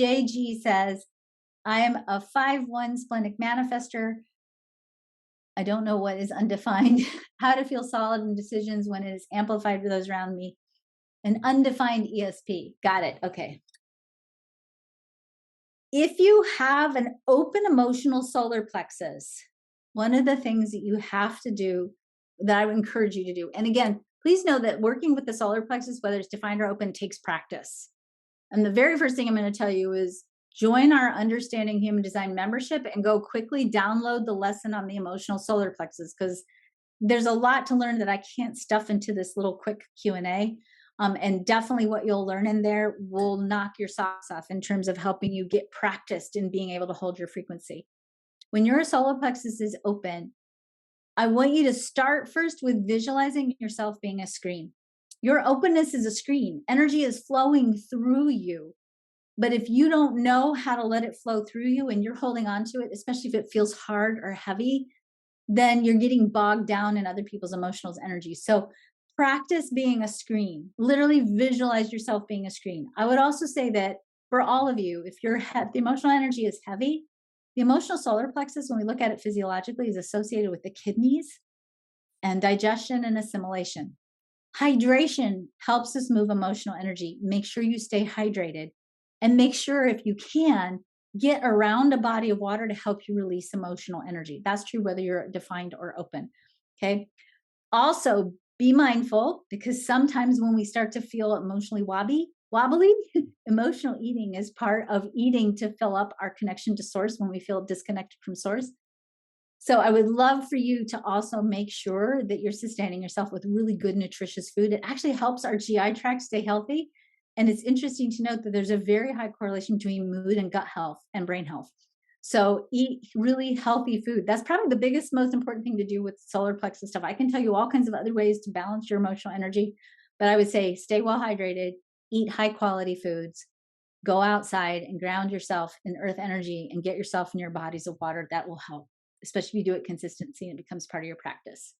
JG says, I am a 5-1 splenic manifester. I don't know what is undefined. How to feel solid in decisions when it is amplified for those around me. An undefined ESP. Got it. Okay. If you have an open emotional solar plexus, one of the things that you have to do, that I would encourage you to do, and again, please know that working with the solar plexus, whether it's defined or open, takes practice. And the very first thing I'm going to tell you is join our Understanding Human Design membership and go quickly download the lesson on the emotional solar plexus, because there's a lot to learn that I can't stuff into this little quick Q&A. And definitely what you'll learn in there will knock your socks off in terms of helping you get practiced in being able to hold your frequency. When your solar plexus is open, I want you to start first with visualizing yourself being a screen. Your openness is a screen. Energy is flowing through you. But if you don't know how to let it flow through you and you're holding on to it, especially if it feels hard or heavy, then you're getting bogged down in other people's emotional energy. So practice being a screen. Literally visualize yourself being a screen. I would also say that for all of you, if the emotional energy is heavy, the emotional solar plexus, when we look at it physiologically, is associated with the kidneys and digestion and assimilation. Hydration helps us move emotional energy. Make sure you stay hydrated, and make sure, if you can, get around a body of water to help you release emotional energy. That's true whether you're defined or open. Okay. Also, be mindful, because sometimes when we start to feel emotionally wobbly, emotional eating is part of eating to fill up our connection to source when we feel disconnected from source. So I would love for you to also make sure that you're sustaining yourself with really good, nutritious food. It actually helps our GI tract stay healthy. And it's interesting to note that there's a very high correlation between mood and gut health and brain health. So eat really healthy food. That's probably the biggest, most important thing to do with solar plexus stuff. I can tell you all kinds of other ways to balance your emotional energy, but I would say stay well hydrated, eat high quality foods, go outside and ground yourself in earth energy and get yourself in your bodies of water. That will help, especially if you do it consistently and it becomes part of your practice.